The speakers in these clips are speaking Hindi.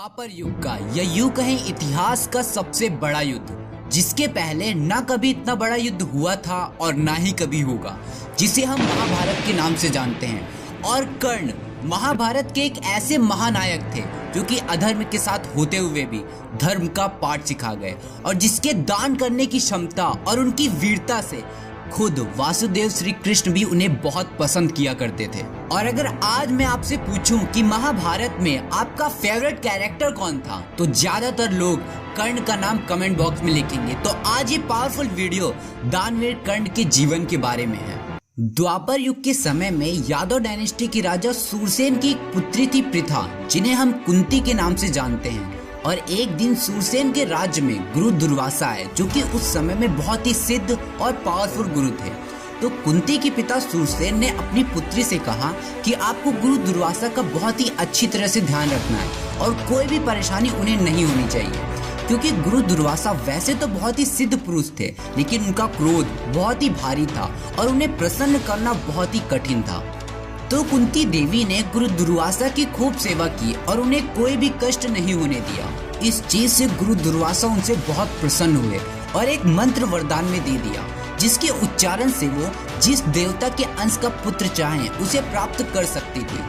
द्वापर युग का या यूं कहें इतिहास का सबसे बड़ा युद्ध, जिसके पहले ना कभी इतना बड़ा युद्ध हुआ था और ना ही कभी होगा, जिसे हम महाभारत के नाम से जानते हैं। और कर्ण महाभारत के एक ऐसे महानायक थे जो कि अधर्म के साथ होते हुए भी धर्म का पाठ सिखा गए और जिसके दान करने की क्षमता और उनकी वीरता से खुद वासुदेव श्री कृष्ण भी उन्हें बहुत पसंद किया करते थे। और अगर आज मैं आपसे पूछूं कि महाभारत में आपका फेवरेट कैरेक्टर कौन था, तो ज्यादातर लोग कर्ण का नाम कमेंट बॉक्स में लिखेंगे। तो आज ये पावरफुल वीडियो दानवीर कर्ण के जीवन के बारे में है। द्वापर युग के समय में यादव डायनेस्टी की राजा सूरसेन की एक पुत्री थी पृथा, जिन्हें हम कुंती के नाम से जानते हैं। और एक दिन सूरसेन के राज्य में गुरु दुर्वासा आए, जो कि उस समय में बहुत ही सिद्ध और पावरफुल गुरु थे। तो कुंती के पिता सूरसेन ने अपनी पुत्री से कहा कि आपको गुरु दुर्वासा का बहुत ही अच्छी तरह से ध्यान रखना है और कोई भी परेशानी उन्हें नहीं होनी चाहिए, क्योंकि गुरु दुर्वासा वैसे तो बहुत ही सिद्ध पुरुष थे, लेकिन उनका क्रोध बहुत ही भारी था और उन्हें प्रसन्न करना बहुत ही कठिन था। तो कुंती देवी ने गुरु दुर्वासा की खूब सेवा की और उन्हें कोई भी कष्ट नहीं होने दिया। इस चीज से गुरु दुर्वासा उनसे बहुत प्रसन्न हुए और एक मंत्र वरदान में दे दिया, जिसके उच्चारण से वो जिस देवता के अंश का पुत्र चाहें उसे प्राप्त कर सकती थी।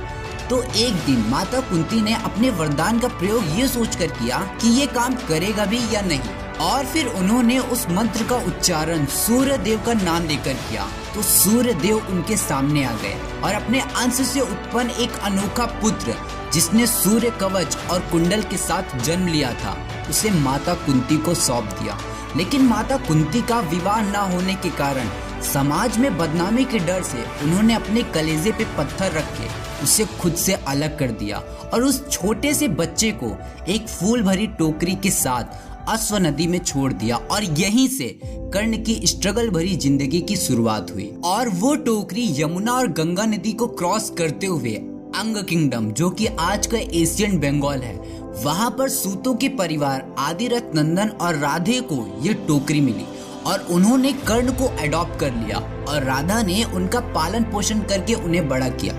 तो एक दिन माता कुंती ने अपने वरदान का प्रयोग ये सोचकर किया कि ये काम करेगा भी या नहीं, और फिर उन्होंने उस मंत्र का उच्चारण सूर्य देव का नाम लेकर किया। तो सूर्य देव उनके सामने आ गए और अपने अंश से उत्पन्न एक अनोखा पुत्र, जिसने सूर्य कवच और कुंडल के साथ जन्म लिया था, उसे माता कुंती को सौंप दिया। लेकिन माता कुंती का विवाह न होने के कारण समाज में बदनामी के डर से उन्होंने अपने कलेजे पे पत्थर रख के उसे खुद से अलग कर दिया और उस छोटे से बच्चे को एक फूल भरी टोकरी के साथ अश्व नदी में छोड़ दिया। और यहीं से कर्ण की स्ट्रगल भरी जिंदगी की शुरुआत हुई। और वो टोकरी यमुना और गंगा नदी को क्रॉस करते हुए अंग किंगडम, जो कि आज का एशियन बंगाल है, वहां पर सूतों के परिवार आदिरथ नंदन और राधे को ये टोकरी मिली और उन्होंने कर्ण को अडॉप्ट कर लिया और राधा ने उनका पालन पोषण करके उन्हें बड़ा किया,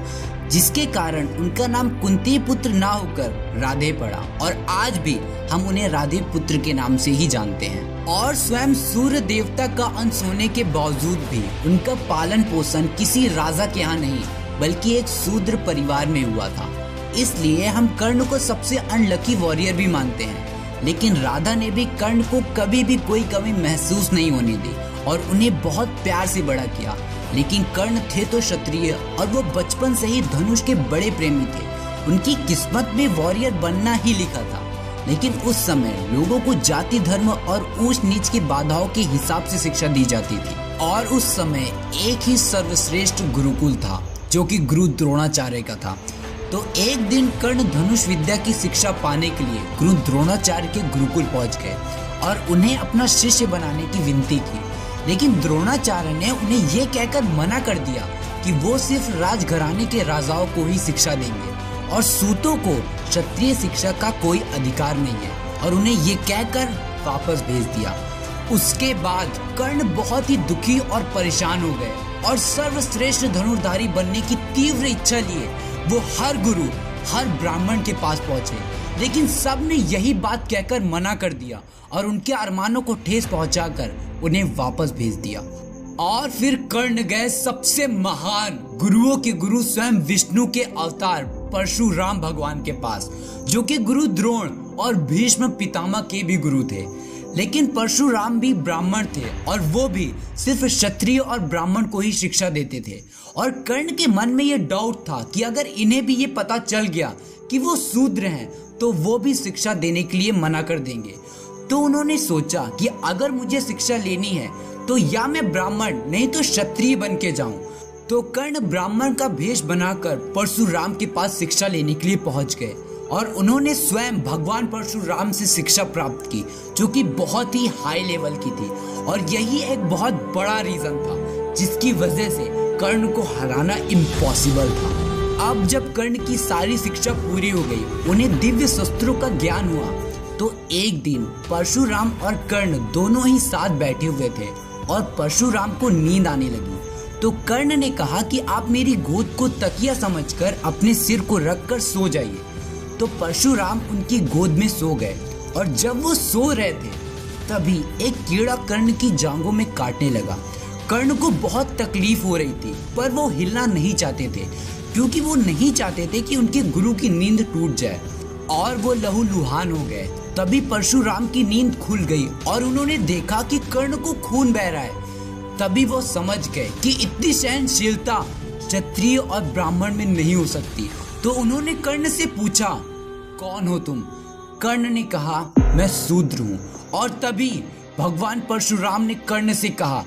जिसके कारण उनका नाम कुंती पुत्र ना होकर राधे पड़ा। और आज भी हम उन्हें राधे पुत्र के नाम से ही जानते हैं। और स्वयं सूर्य देवता का अंश होने के बावजूद भी उनका पालन पोषण किसी राजा के यहाँ नहीं, बल्कि एक शूद्र परिवार में हुआ था। इसलिए हम कर्ण को सबसे अनलकी वॉरियर भी मानते हैं। लेकिन राधा ने भी कर्ण को कभी भी कोई कमी महसूस नहीं होने दी और उन्हें बहुत प्यार से बड़ा किया। लेकिन कर्ण थे तो क्षत्रिय और वो बचपन से ही धनुष के बड़े प्रेमी थे। उनकी किस्मत में वॉरियर बनना ही लिखा था। लेकिन उस समय लोगों को जाति धर्म और ऊंच नीच की बाधाओं के हिसाब से शिक्षा दी जाती थी। और उस समय एक ही सर्वश्रेष्ठ गुरुकुल था, जो कि गुरु द्रोणाचार्य का था। तो एक दिन कर्ण धनुष विद्या की शिक्षा पाने के लिए गुरु द्रोणाचार्य के गुरुकुल पहुंच गए और उन्हें अपना शिष्य बनाने की विनती की। लेकिन द्रोणाचार्य ने उन्हें यह कहकर मना कर दिया कि वो सिर्फ राजघराने के राजाओं को ही शिक्षा देंगे और सूतों को क्षत्रिय शिक्षा का कोई अधिकार नहीं है, और उन्हें ये कहकर वापस भेज दिया। उसके बाद कर्ण बहुत ही दुखी और परेशान हो गए और सर्वश्रेष्ठ धनुर्धारी बनने की तीव्र इच्छा लिए वो हर गुरु हर ब्राह्मण के पास पहुंचे। लेकिन सब ने यही बात कहकर मना कर दिया और उनके अरमानों को ठेस पहुंचाकर उन्हें वापस भेज दिया। और फिर कर्ण गए सबसे महान गुरुओं के गुरु स्वयं विष्णु के अवतार परशुराम भगवान के पास, जो कि गुरु द्रोण और भीष्म पितामह के भी गुरु थे। लेकिन परशुराम भी ब्राह्मण थे और वो भी सिर्फ क्षत्रिय और ब्राह्मण को ही शिक्षा देते थे। और कर्ण के मन में ये डाउट था कि अगर इन्हें भी ये पता चल गया कि वो शूद्र हैं, तो वो भी शिक्षा देने के लिए मना कर देंगे। तो उन्होंने सोचा कि अगर मुझे शिक्षा लेनी है तो या मैं ब्राह्मण नहीं तो क्षत्रिय बन के जाऊं। तो कर्ण ब्राह्मण का भेष बनाकर परशुराम के पास शिक्षा लेने के लिए पहुंच गए और उन्होंने स्वयं भगवान परशुराम से शिक्षा प्राप्त की, जो कि बहुत ही हाई लेवल की थी। और यही एक बहुत बड़ा रीजन था जिसकी वजह से कर्ण को हराना इम्पॉसिबल था। अब जब कर्ण की सारी शिक्षा पूरी हो गई, उन्हें दिव्य शस्त्रों का ज्ञान हुआ। तो एक दिन परशुराम और कर्ण दोनों ही साथ बैठे हुए थे और परशुराम को नींद आने लगी। तो कर्ण ने कहा कि आप मेरी गोद को तकिया समझकर अपने सिर को रखकर सो जाइए। तो परशुराम उनकी गोद में सो गए। और जब वो सो रहे थे तभी एक कीड़ा कर्ण की जांघों में काटने लगा। कर्ण को बहुत तकलीफ हो रही थी, पर वो हिलना नहीं चाहते थे क्योंकि वो नहीं चाहते थे कि उनके गुरु की नींद टूट जाए और वो लहूलुहान हो गए। तभी परशुराम की नींद खुल गई और उन्होंने देखा कि कर्ण को खून बह रहा है। तभी वो समझ गए कि इतनी सहनशीलता क्षत्रिय और ब्राह्मण में नहीं हो सकती। तो उन्होंने कर्ण से पूछा, कौन हो तुम? कर्ण ने कहा, मैं शूद्र हूँ। और तभी भगवान परशुराम ने कर्ण से कहा,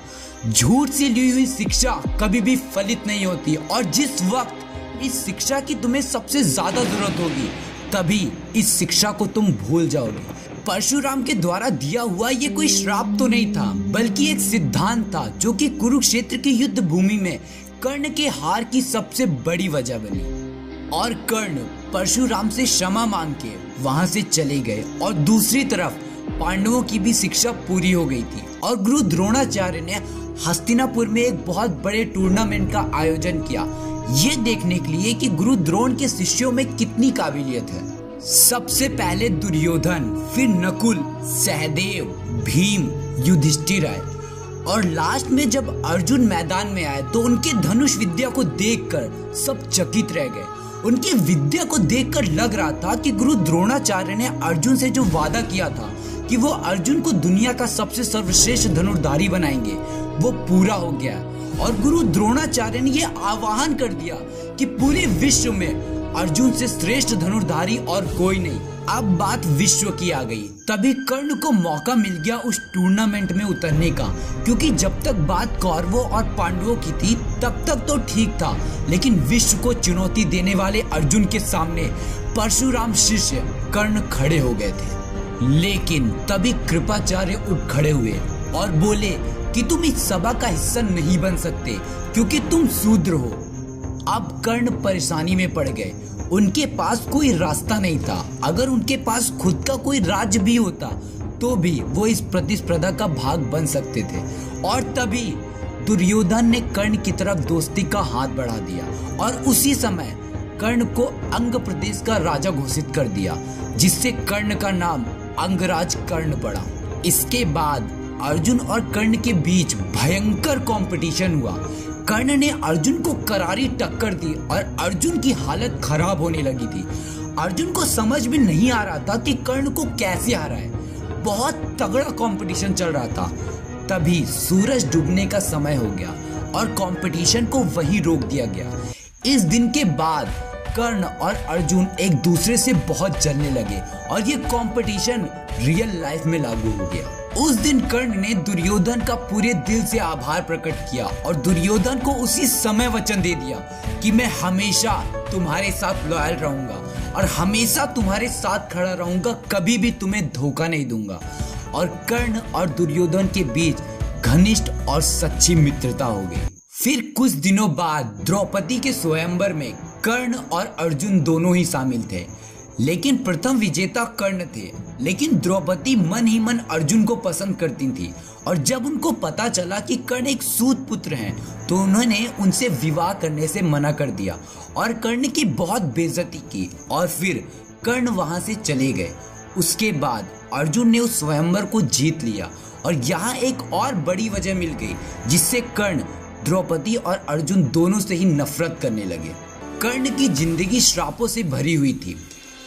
झूठ से ली हुई शिक्षा कभी भी फलित नहीं होती और जिस वक्त इस शिक्षा की तुम्हें सबसे ज्यादा जरूरत होगी तभी इस शिक्षा को तुम भूल जाओगे। परशुराम के द्वारा दिया हुआ ये कोई श्राप तो नहीं था, बल्कि एक सिद्धांत था जो कि कुरुक्षेत्र की युद्ध भूमि में कर्ण के हार की सबसे बड़ी वजह बनी। और कर्ण परशुराम से क्षमा मांग के वहां से चले गए। और दूसरी तरफ पांडवों की भी शिक्षा पूरी हो गई थी और गुरु द्रोणाचार्य ने हस्तिनापुर में एक बहुत बड़े टूर्नामेंट का आयोजन किया, ये देखने के लिए कि गुरु द्रोण के शिष्यों में कितनी काबिलियत है। सबसे पहले दुर्योधन, फिर नकुल, सहदेव, भीम, युधिष्ठिर आए और लास्ट में जब अर्जुन मैदान में आए तो उनके धनुष विद्या को देखकर सब चकित रह गए। उनकी विद्या को देखकर लग रहा था कि गुरु द्रोणाचार्य ने अर्जुन से जो वादा किया था कि वो अर्जुन को दुनिया का सबसे सर्वश्रेष्ठ धनुर्धारी बनाएंगे, वो पूरा हो गया। और गुरु द्रोणाचार्य ने ये आह्वान कर दिया कि पूरे विश्व में अर्जुन से श्रेष्ठ धनुर्धारी और कोई नहीं। अब बात विश्व की आ गई। तभी कर्ण को मौका मिल गया उस टूर्नामेंट में उतरने का, क्योंकि जब तक बात कौरवों और पांडवों की थी तब तक तो ठीक था, लेकिन विश्व को चुनौती देने वाले अर्जुन के सामने परशुराम शिष्य कर्ण खड़े हो गए थे। लेकिन तभी कृपाचार्य उठ खड़े हुए और बोले कि तुम इस सभा का हिस्सा नहीं बन सकते क्योंकि तुम शूद्र हो। अब कर्ण परेशानी में पड़ गए। उनके पास कोई रास्ता नहीं था। अगर उनके पास खुद का कोई राज्य भी होता तो भी वो इस प्रतिस्पर्धा का भाग बन सकते थे। और तभी दुर्योधन ने कर्ण की तरफ दोस्ती का हाथ बढ़ा दिया और उसी समय कर्ण को अंग प्रदेश का राजा घोषित कर दिया, जिससे कर्ण का नाम अंगराज कर्ण पड़ा। इसके बाद अर्जुन और कर्ण के बीच भयंकर कंपटीशन हुआ। कर्ण ने अर्जुन को करारी टक्कर दी और अर्जुन की हालत खराब होने लगी थी। अर्जुन को समझ में नहीं आ रहा था कि कर्ण को कैसे हराए। बहुत तगड़ा कंपटीशन चल रहा था। तभी सूरज डूबने का समय हो गया और कंपटीशन को वहीं रोक दिया गया। इस दिन के बाद कर्ण और अर्जुन एक दूसरे से बहुत जलने लगे और ये कंपटीशन रियल लाइफ में लागू हो गया। उस दिन कर्ण ने दुर्योधन का पूरे दिल से आभार प्रकट किया और दुर्योधन को उसी समय वचन दे दिया कि मैं हमेशा तुम्हारे साथ लॉयल रहूंगा और हमेशा तुम्हारे साथ खड़ा रहूंगा, कभी भी तुम्हें धोखा नहीं दूंगा। और कर्ण और दुर्योधन के बीच घनिष्ठ और सच्ची मित्रता हो गई। फिर कुछ दिनों बाद द्रौपदी के स्वयंवर में कर्ण और अर्जुन दोनों ही शामिल थे, लेकिन प्रथम विजेता कर्ण थे। लेकिन द्रौपदी मन ही मन अर्जुन को पसंद करती थी और जब उनको पता चला कि कर्ण एक सूत पुत्र हैं तो उन्होंने उनसे विवाह करने से मना कर दिया और कर्ण की बहुत बेइज्जती की और फिर कर्ण वहां से चले गए। उसके बाद अर्जुन ने उस स्वयंवर को जीत लिया और यहाँ एक और बड़ी वजह मिल गई जिससे कर्ण द्रौपदी और अर्जुन दोनों से ही नफरत करने लगे। कर्ण की जिंदगी श्रापों से भरी हुई थी।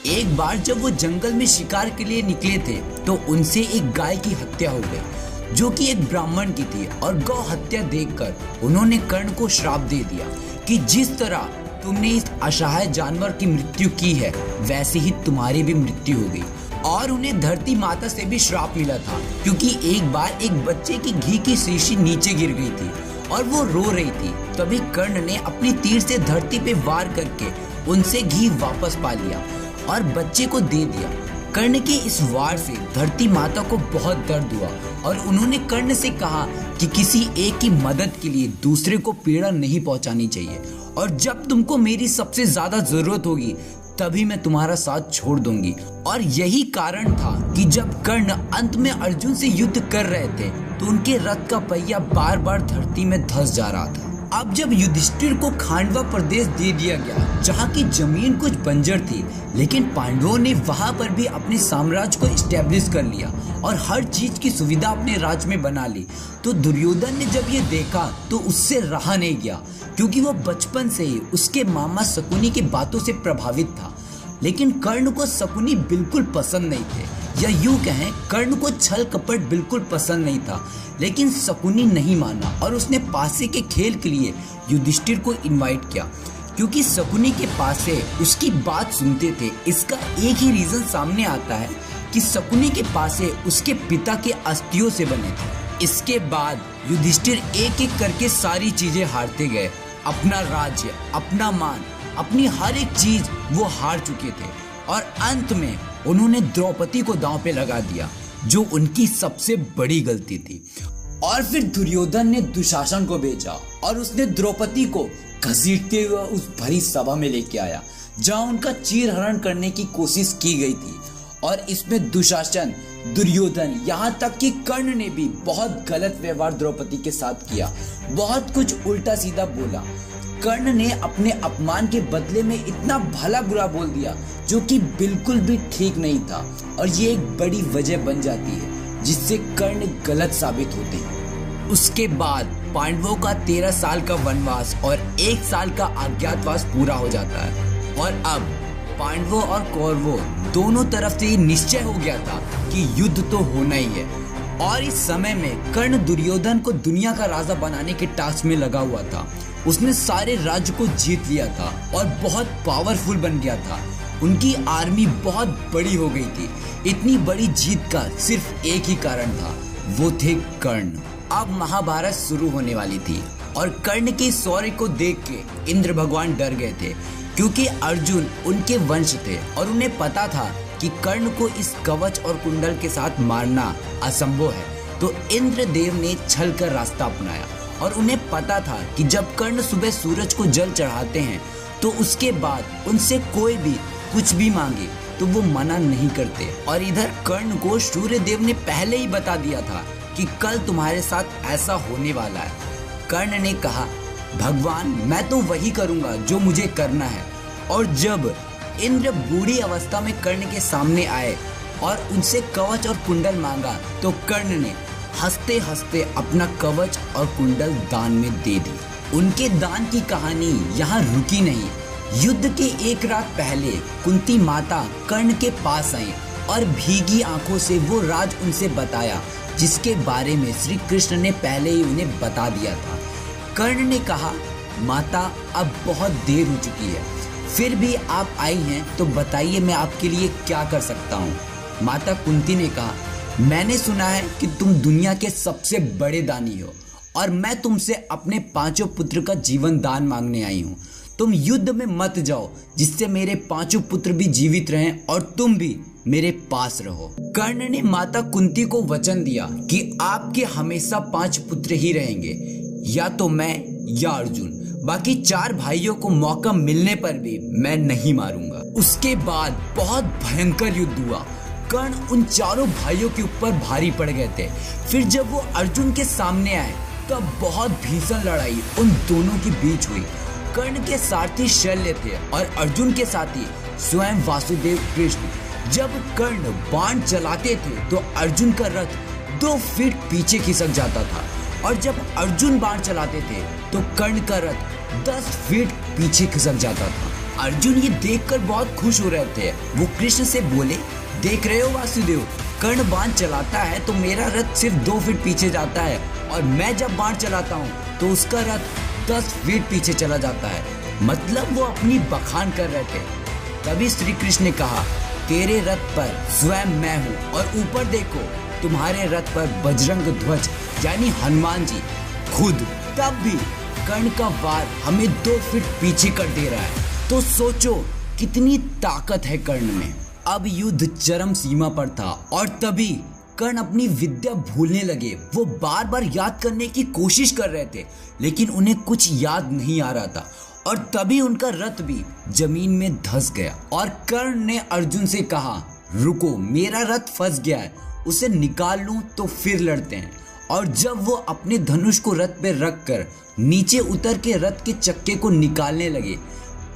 एक बार जब वो जंगल में शिकार के लिए निकले थे तो उनसे एक गाय की हत्या हो गई जो कि एक ब्राह्मण की थी और गौ हत्या देखकर उन्होंने कर्ण को श्राप दे दिया कि जिस तरह तुमने इस असहाय जानवर की मृत्यु की है वैसे ही तुम्हारी भी मृत्यु हो गई। और उन्हें धरती माता से भी श्राप मिला था क्योंकि एक बार एक बच्चे की घी की शीशी नीचे गिर गई थी और वो रो रही थी। तभी कर्ण ने अपनी तीर से धरती पे वार करके उनसे घी वापस पा लिया और बच्चे को दे दिया। कर्ण के इस वार से धरती माता को बहुत दर्द हुआ और उन्होंने कर्ण से कहा कि किसी एक की मदद के लिए दूसरे को पीड़ा नहीं पहुंचानी चाहिए और जब तुमको मेरी सबसे ज्यादा जरूरत होगी तभी मैं तुम्हारा साथ छोड़ दूंगी। और यही कारण था कि जब कर्ण अंत में अर्जुन से युद्ध कर रहे थे तो उनके रथ का पहिया बार बार धरती में धंस जा रहा था। अब जब युधिष्ठिर को खांडवा प्रदेश दे दिया गया, जहाँ की जमीन कुछ बंजर थी, लेकिन पांडवों ने वहाँ पर भी अपने साम्राज्य को इस्टेब्लिश कर लिया और हर चीज की सुविधा अपने राज्य में बना ली, तो दुर्योधन ने जब ये देखा तो उससे रहा नहीं गया, क्योंकि वो बचपन से ही उसके मामा शकुनी की बातों से प्रभावित था। लेकिन कर्ण को शकुनी बिल्कुल पसंद नहीं थे, या यूं कहें कर्ण को छल कपट बिल्कुल पसंद नहीं था। लेकिन शकुनी नहीं माना और उसने पासे के खेल के लिए युधिष्ठिर को इनवाइट किया, क्योंकि शकुनी के पासे उसकी बात सुनते थे। इसका एक ही रीजन सामने आता है कि शकुनी के पासे उसके पिता के अस्थियों से बने थे। इसके बाद युधिष्ठिर एक एक करके सारी चीजें हारते गए, अपना राज्य, अपना मान, अपनी हर एक चीज वो हार चुके थे और अंत में उन्होंने द्रौपदी को दांव पे लगा दिया, जो उनकी सबसे बड़ी गलती थी। और फिर दुर्योधन ने दुशासन को भेजा और उसने द्रौपदी को घसीटते हुए उस भरी सभा में लेके आया, जहां उनका चीरहरण करने की कोशिश की गई थी। और इसमें दुशासन, दुर्योधन, यहाँ तक कि कर्ण ने भी बहुत गलत व्यवहार द्रौपदी के साथ किया, बहुत कुछ उल्टा सीधा बोला। कर्ण ने अपने अपमान के बदले में इतना भला बुरा बोल दिया, जो कि बिल्कुल भी ठीक नहीं था, और ये एक बड़ी वजह बन जाती है जिससे कर्ण गलत साबित होते हैं। उसके बाद पांडवों का 13 साल का वनवास और 1 साल का अज्ञातवास पूरा हो जाता है, और अब पांडवों और कौरवों दोनों तरफ से ये निश्चय हो गया था कि युद्ध तो होना ही है। और इस समय में कर्ण दुर्योधन को दुनिया का राजा बनाने के टास्क में लगा हुआ था। उसने सारे राज्य को जीत लिया था और बहुत पावरफुल बन गया था। उनकी आर्मी बहुत बड़ी हो गई थी। इतनी बड़ी जीत का सिर्फ एक ही कारण था, वो थे कर्ण। अब महाभारत शुरू होने वाली थी और कर्ण के शौर्य को देख के इंद्र भगवान डर गए थे, क्योंकि अर्जुन उनके वंश थे और उन्हें पता था कि कर्ण को इस कवच और कुंडल के साथ मारना असंभव है। तो इंद्र देव ने छल कर रास्ता अपनाया, और उन्हें पता था कि जब कर्ण सुबह सूरज को जल चढ़ाते हैं तो उसके बाद उनसे कोई भी कुछ भी मांगे तो वो मना नहीं करते। और इधर कर्ण को सूर्य देव ने पहले ही बता दिया था कि कल तुम्हारे साथ ऐसा होने वाला है। कर्ण ने कहा, भगवान मैं तो वही करूंगा जो मुझे करना है। और जब इंद्र बूढ़ी अवस्था में कर्ण के सामने आए और उनसे कवच और कुंडल मांगा, तो कर्ण ने हंसते हंसते अपना कवच और कुंडल दान में दे दी। उनके दान की कहानी यहाँ रुकी नहीं। युद्ध के एक रात पहले कुंती माता कर्ण के पास आई और भीगी आंखों से वो राज उनसे बताया, जिसके बारे में श्री कृष्ण ने पहले ही उन्हें बता दिया था। कर्ण ने कहा, माता अब बहुत देर हो चुकी है, फिर भी आप आई हैं तो बताइए मैं आपके लिए क्या कर सकता हूँ। माता कुंती ने कहा, मैंने सुना है कि तुम दुनिया के सबसे बड़े दानी हो और मैं तुमसे अपने 5 पुत्र का जीवन दान मांगने आई हूँ। तुम युद्ध में मत जाओ, जिससे मेरे 5 पुत्र भी जीवित रहें और तुम भी मेरे पास रहो। कर्ण ने माता कुंती को वचन दिया कि आपके हमेशा 5 पुत्र ही रहेंगे, या तो मैं या अर्जुन। बाकी 4 भाइयों को मौका मिलने पर भी मैं नहीं मारूंगा। उसके बाद बहुत भयंकर युद्ध हुआ। कर्ण उन 4 भाइयों के ऊपर भारी पड़ गए थे। फिर जब वो अर्जुन के सामने आए तब बहुत भीषण लड़ाई उन दोनों के बीच हुई। कर्ण के सारथी शल्य थे और अर्जुन के साथी स्वयं वासुदेव कृष्ण। जब कर्ण बाण चलाते थे तो अर्जुन का रथ 2 फीट पीछे खिसक जाता था, और जब अर्जुन बाण चलाते थे तो कर्ण का रथ 10 फीट पीछे खिसक जाता था। अर्जुन ये देखकर बहुत खुश हो रहे थे। वो कृष्ण से बोले, देख रहे हो वासुदेव, कर्ण बाण चलाता है तो मेरा रथ सिर्फ 2 फीट पीछे जाता है, और मैं जब बाण चलाता हूँ तो उसका रथ 10 फीट पीछे चला जाता है। मतलब वो अपनी बखान कर रहे थे। तभी श्री कृष्ण ने कहा, तेरे रथ पर स्वयं मैं हूँ, और ऊपर देखो तुम्हारे रथ पर बजरंग ध्वज यानी हनुमान जी खुद। तब भी कर्ण का वार हमें 2 फीट पीछे कर दे रहा है। तो सोचो कितनी ताकत है कर्ण में। अब युद्ध चरम सीमा पर था और तभी कर्ण अपनी विद्या भूलने लगे। वो बार बार याद करने की कोशिश कर रहे थे, लेकिन उन्हें कुछ याद नहीं आ रहा था, और तभी उनका रथ भी जमीन में धंस गया। और कर्ण ने अर्जुन से कहा, रुको, मेरा रथ फंस गया है, उसे निकाल लूं तो फिर लड़ते हैं। और जब वो अपने धनुष को रथ पे रखकर नीचे उतर के रथ के चक्के को निकालने लगे,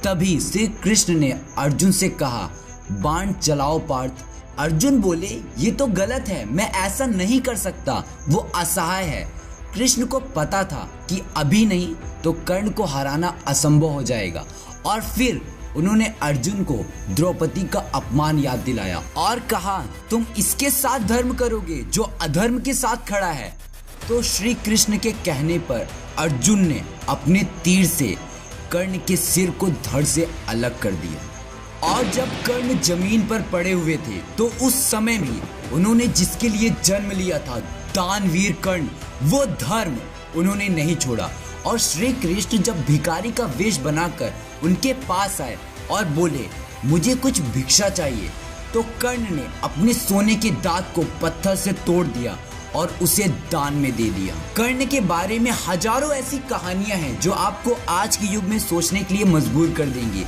तभी श्री कृष्ण ने अर्जुन से कहा, बाण चलाओ पार्थ। अर्जुन बोले, ये तो गलत है, मैं ऐसा नहीं कर सकता, वो असहाय है। कृष्ण को पता था कि अभी नहीं तो कर्ण को हराना असंभव हो जाएगा, और फिर उन्होंने अर्जुन को द्रौपदी का अपमान याद दिलाया और कहा, तुम इसके साथ धर्म करोगे जो अधर्म के साथ खड़ा है। तो श्री कृष्ण के कहने पर अर्जुन ने अपने तीर से कर्ण के सिर को धड़ से अलग कर दिया। और जब कर्ण जमीन पर पड़े हुए थे तो उस समय भी उन्होंने जिसके लिए जन्म लिया था, दानवीर कर्ण, वो धर्म उन्होंने नहीं छोड़ा। और श्री कृष्ण जब भिखारी का वेश बनाकर उनके पास आए और बोले, मुझे कुछ भिक्षा चाहिए, तो कर्ण ने अपने सोने के दांत को पत्थर से तोड़ दिया और उसे दान में दे दिया। कर्ण के बारे में हजारों ऐसी कहानियां हैं जो आपको आज के युग में सोचने के लिए मजबूर कर देंगी।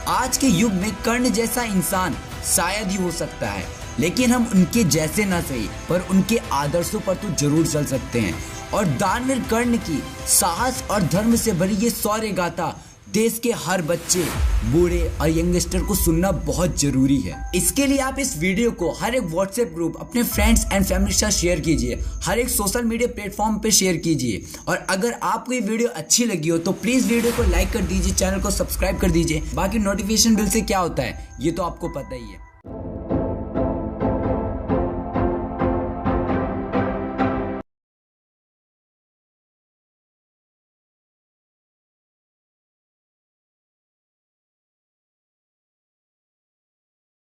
आज के युग में कर्ण जैसा इंसान शायद ही हो सकता है, लेकिन हम उनके जैसे ना सही पर उनके आदर्शों पर तो जरूर चल सकते हैं। और दानवीर कर्ण की साहस और धर्म से भरी ये शौर्य गाथा देश के हर बच्चे, बूढ़े और यंगस्टर को सुनना बहुत जरूरी है। इसके लिए आप इस वीडियो को हर एक व्हाट्सएप ग्रुप, अपने फ्रेंड्स एंड फैमिली के साथ शेयर कीजिए, हर एक सोशल मीडिया प्लेटफॉर्म पे शेयर कीजिए। और अगर आपको ये वीडियो अच्छी लगी हो तो प्लीज वीडियो को लाइक कर दीजिए, चैनल को सब्सक्राइब कर दीजिए। बाकी नोटिफिकेशन बिल से क्या होता है ये तो आपको पता ही है।